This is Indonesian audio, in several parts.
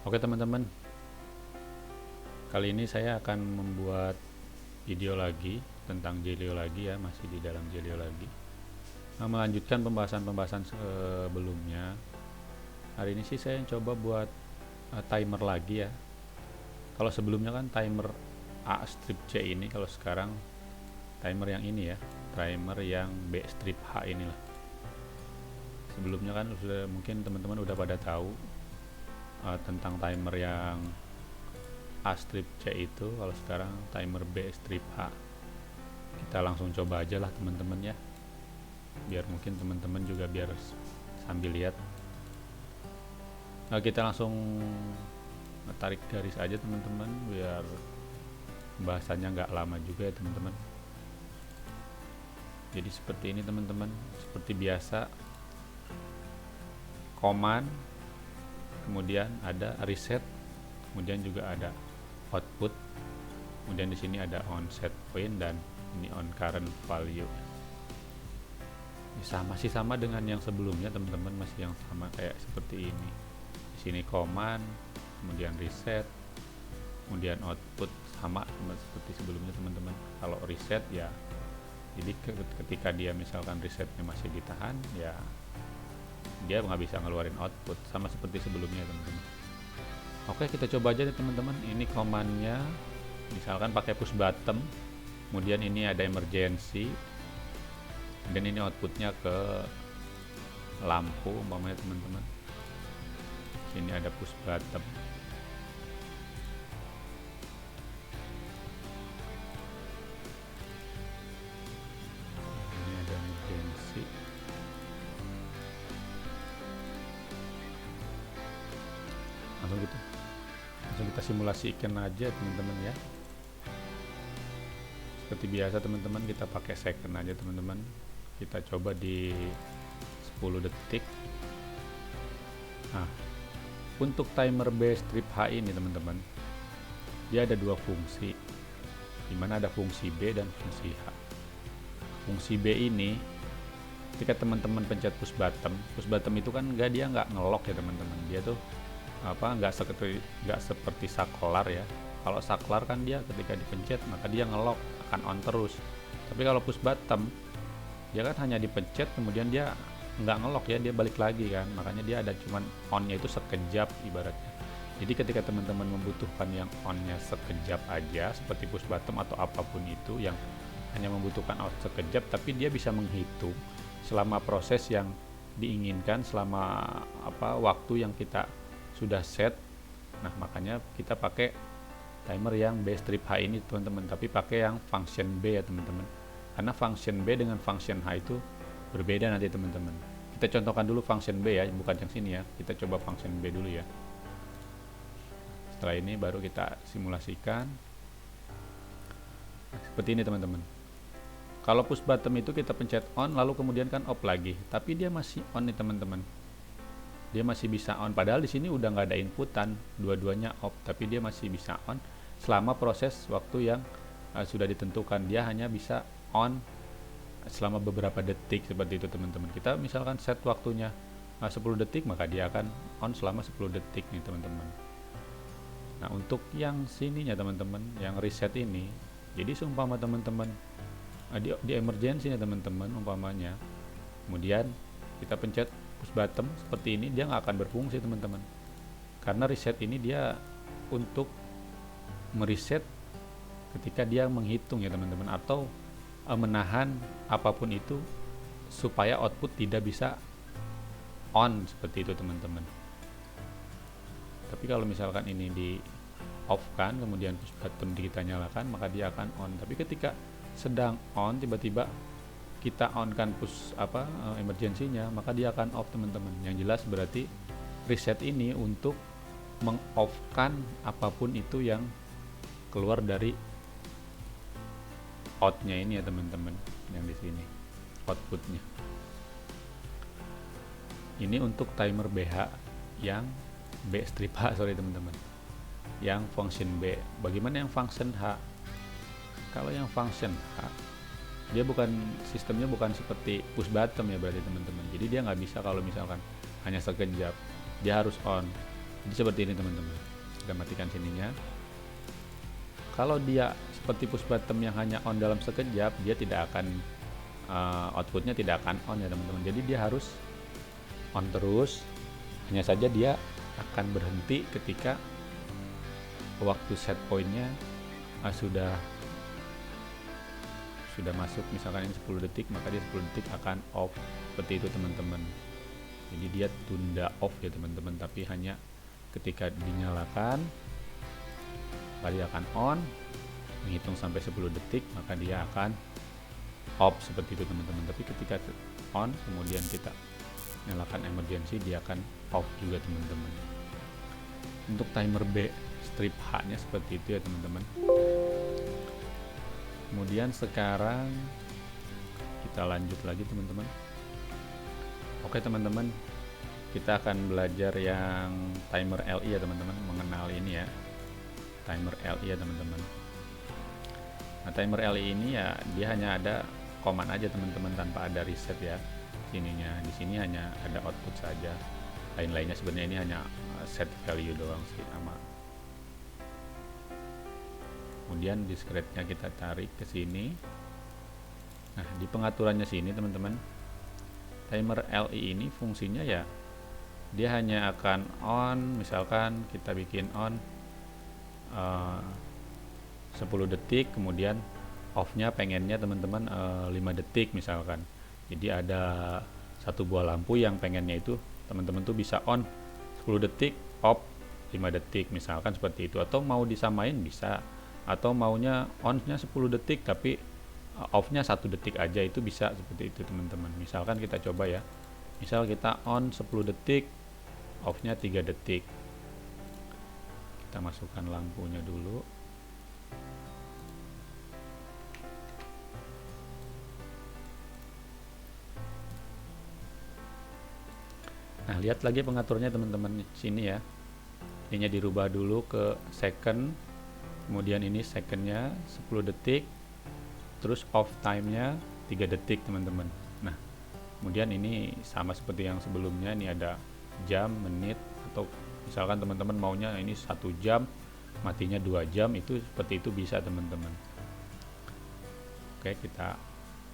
Oke teman-teman, kali ini saya akan membuat video lagi tentang Jelio lagi ya, masih di dalam Jelio lagi. Nah, melanjutkan pembahasan-pembahasan sebelumnya. Hari ini sih saya coba buat timer lagi ya. Kalau sebelumnya kan timer A strip C ini, kalau sekarang timer yang ini ya, timer yang B strip H inilah. Sebelumnya kan sudah mungkin teman-teman udah pada tahu tentang timer yang A strip C itu. Kalau sekarang timer B strip H, kita langsung coba aja lah teman-teman ya, biar mungkin teman-teman juga biar sambil lihat. Nah, kita langsung tarik garis aja teman-teman, biar bahasanya nggak lama juga ya teman-teman. Jadi seperti ini teman-teman, seperti biasa, command, kemudian ada reset, kemudian juga ada output, kemudian di sini ada on set point dan ini on current value. Masih sama dengan yang sebelumnya teman-teman, masih yang sama kayak seperti ini. Di sini command, kemudian reset, kemudian output sama seperti sebelumnya teman-teman. Kalau reset ya, jadi ketika dia misalkan resetnya masih ditahan ya, dia nggak bisa ngeluarin output, sama seperti sebelumnya teman-teman. Oke, kita coba aja deh teman-teman. Ini commandnya misalkan pakai push button, kemudian ini ada emergency, dan ini outputnya ke lampu umpamanya teman-teman. Sini ada push button, ini ada emergency, langsung kita simulasikan aja teman-teman ya. Seperti biasa teman-teman, kita pakai second aja teman-teman. Kita coba di 10 detik. Nah, untuk timer B strip H ini teman-teman, dia ada dua fungsi, dimana ada fungsi B dan fungsi H. Fungsi B ini ketika teman-teman pencet push button itu kan dia nggak ngelok ya teman-teman. Dia tuh nggak seperti saklar ya. Kalau saklar kan dia ketika dipencet maka dia ngelok, akan on terus. Tapi kalau push button dia kan hanya dipencet kemudian dia nggak ngelok ya, dia balik lagi kan. Makanya dia ada cuman onnya itu sekejap ibaratnya. Jadi ketika teman-teman membutuhkan yang onnya sekejap aja seperti push button atau apapun itu yang hanya membutuhkan out sekejap, tapi dia bisa menghitung selama proses yang diinginkan, selama waktu yang kita sudah set. Nah, makanya kita pakai timer yang B strip H ini teman-teman, tapi pakai yang function B ya teman-teman, karena function B dengan function H itu berbeda nanti teman-teman. Kita contohkan dulu function B ya, bukan yang sini ya. Kita coba function B dulu ya. Setelah ini baru kita simulasikan. Nah, seperti ini teman-teman. Kalau push button itu kita pencet on lalu kemudian kan off lagi, tapi dia masih on nih teman-teman. Dia masih bisa on, padahal di sini udah nggak ada inputan, dua-duanya off, tapi dia masih bisa on selama proses waktu yang sudah ditentukan. Dia hanya bisa on selama beberapa detik seperti itu teman-teman. Kita misalkan set waktunya 10 detik, maka dia akan on selama 10 detik nih teman-teman. Nah, untuk yang sininya teman-teman, yang reset ini, jadi seumpama teman-teman di emergency nih teman-teman umpamanya, kemudian kita pencet push button seperti ini, dia nggak akan berfungsi teman-teman, karena reset ini dia untuk mereset ketika dia menghitung ya teman-teman, atau menahan apapun itu supaya output tidak bisa on seperti itu teman-teman. Tapi kalau misalkan ini di off kan, kemudian push button kita nyalakan, maka dia akan on. Tapi ketika sedang on tiba-tiba kita on kan push emergency-nya, maka dia akan off teman-teman. Yang jelas berarti reset ini untuk meng-off-kan apapun itu yang keluar dari out-nya ini ya teman-teman, yang di sini outputnya. Ini untuk timer BH yang B strip H, sorry teman-teman, yang function B. Bagaimana yang function H? Kalau yang function H, dia sistemnya bukan seperti push button ya berarti teman-teman. Jadi dia nggak bisa kalau misalkan hanya sekejap, dia harus on. Jadi seperti ini teman-teman. Kita matikan sininya. Kalau dia seperti push button yang hanya on dalam sekejap, dia tidak akan outputnya tidak akan on ya teman-teman. Jadi dia harus on terus. Hanya saja dia akan berhenti ketika waktu set pointnya sudah masuk, misalkan ini 10 detik, maka dia 10 detik akan off. Seperti itu teman-teman. Jadi dia tunda off ya teman-teman, tapi hanya ketika dinyalakan maka dia akan on, menghitung sampai 10 detik, maka dia akan off seperti itu teman-teman. Tapi ketika on kemudian kita nyalakan emergency, dia akan off juga teman-teman. Untuk timer B strip H nya seperti itu ya teman-teman. Kemudian sekarang kita lanjut lagi teman-teman. Oke teman-teman, kita akan belajar yang timer LI ya teman-teman, mengenal ini ya, timer LI ya teman-teman. Nah, timer LI ini ya dia hanya ada command aja teman-teman, tanpa ada reset ya. Sininya di sini hanya ada output saja. Lain-lainnya sebenarnya ini hanya set value doang sih sama. Kemudian discrete-nya kita tarik ke sini. Nah, di pengaturannya sini teman-teman, timer LI ini fungsinya ya dia hanya akan on, misalkan kita bikin on 10 detik, kemudian off-nya pengennya teman-teman 5 detik misalkan. Jadi ada satu buah lampu yang pengennya itu teman-teman tuh bisa on 10 detik, off 5 detik misalkan seperti itu. Atau mau disamain bisa, atau maunya on-nya 10 detik tapi off-nya 1 detik aja, itu bisa seperti itu teman-teman. Misalkan kita coba ya, misal kita on 10 detik, off-nya 3 detik. Kita masukkan lampunya dulu. Nah, lihat lagi pengaturnya teman-teman sini ya. Ininya dirubah dulu ke second, kemudian ini secondnya 10 detik, terus off time-nya 3 detik teman-teman. Nah, kemudian ini sama seperti yang sebelumnya, ini ada jam, menit, atau misalkan teman-teman maunya ini 1 jam, matinya 2 jam, itu seperti itu bisa teman-teman. Oke, kita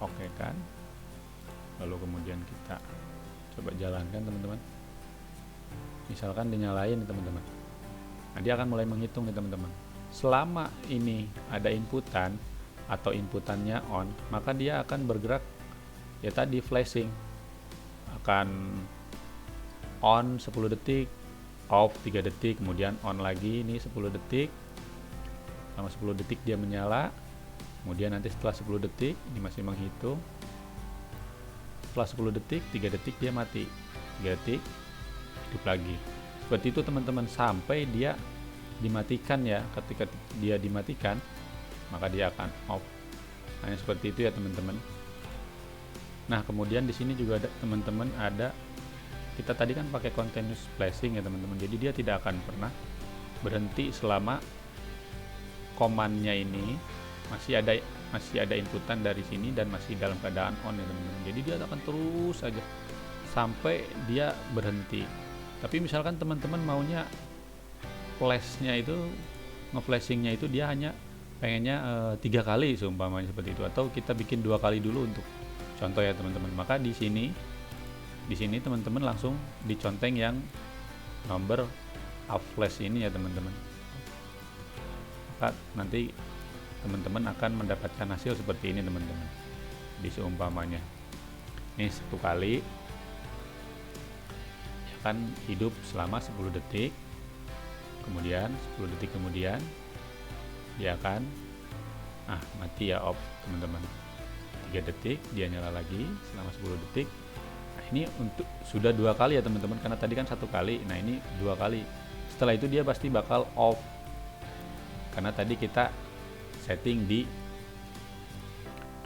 oke kan, lalu kemudian kita coba jalankan teman-teman. Misalkan dinyalain nih teman-teman, nah dia akan mulai menghitung nih teman-teman. Selama ini ada inputan atau inputannya on, maka dia akan bergerak ya tadi, flashing, akan on 10 detik, off 3 detik, kemudian on lagi ini 10 detik, selama 10 detik dia menyala, kemudian nanti setelah 10 detik ini masih menghitung, setelah 10 detik 3 detik dia mati, 3 detik hidup lagi. Seperti itu teman-teman sampai dia dimatikan ya. Ketika dia dimatikan maka dia akan off. Hanya seperti itu ya teman-teman. Nah, kemudian di sini juga ada teman-teman, ada kita tadi kan pakai continuous flashing ya teman-teman. Jadi dia tidak akan pernah berhenti selama komannya ini masih ada inputan dari sini dan masih dalam keadaan on ya teman-teman. Jadi dia akan terus saja sampai dia berhenti. Tapi misalkan teman-teman maunya flashnya itu, nge-flashingnya itu dia hanya pengennya 3 kali seumpamanya seperti itu, atau kita bikin 2 kali dulu untuk contoh ya teman-teman. Maka di sini teman-teman langsung diconteng yang nomor off flash ini ya teman-teman. Maka nanti teman-teman akan mendapatkan hasil seperti ini teman-teman. Di seumpamanya ini 1 kali akan hidup selama 10 detik, kemudian 10 detik kemudian dia akan mati ya, off teman-teman. 3 detik dia nyala lagi selama 10 detik. Nah, ini untuk sudah 2 kali ya teman-teman, karena tadi kan 1 kali, nah ini 2 kali. Setelah itu dia pasti bakal off karena tadi kita setting di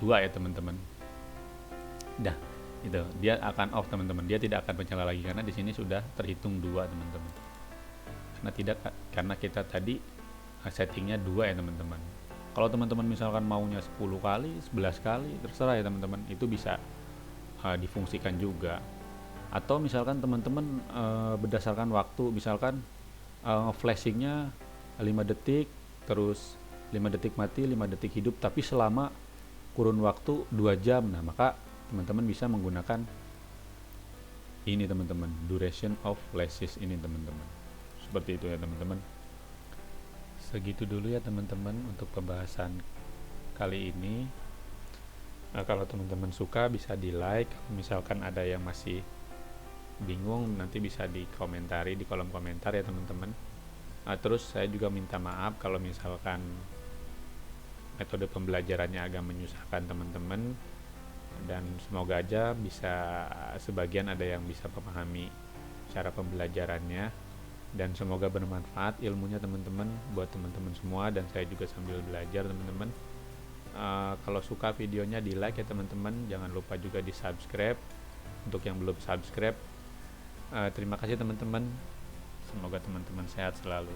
2 ya teman-teman. Dah itu dia akan off teman-teman, dia tidak akan menyala lagi karena di sini sudah terhitung 2 teman-teman. Karena kita tadi settingnya 2 ya teman-teman. Kalau teman-teman misalkan maunya 10 kali, 11 kali, terserah ya teman-teman, itu bisa difungsikan juga. Atau misalkan teman-teman berdasarkan waktu, misalkan flashingnya 5 detik, terus 5 detik mati, 5 detik hidup, tapi selama kurun waktu 2 jam. Nah, maka teman-teman bisa menggunakan ini teman-teman, duration of flashes ini teman-teman. Seperti itu ya teman-teman. Segitu dulu ya teman-teman untuk pembahasan kali ini. Kalau teman-teman suka bisa di like, misalkan ada yang masih bingung nanti bisa dikomentari di kolom komentar ya teman-teman. Terus saya juga minta maaf kalau misalkan metode pembelajarannya agak menyusahkan teman-teman, dan semoga aja bisa sebagian ada yang bisa memahami cara pembelajarannya, dan semoga bermanfaat ilmunya teman-teman buat teman-teman semua, dan saya juga sambil belajar teman-teman. Kalau suka videonya di like ya teman-teman, jangan lupa juga di subscribe untuk yang belum subscribe. Terima kasih teman-teman, semoga teman-teman sehat selalu.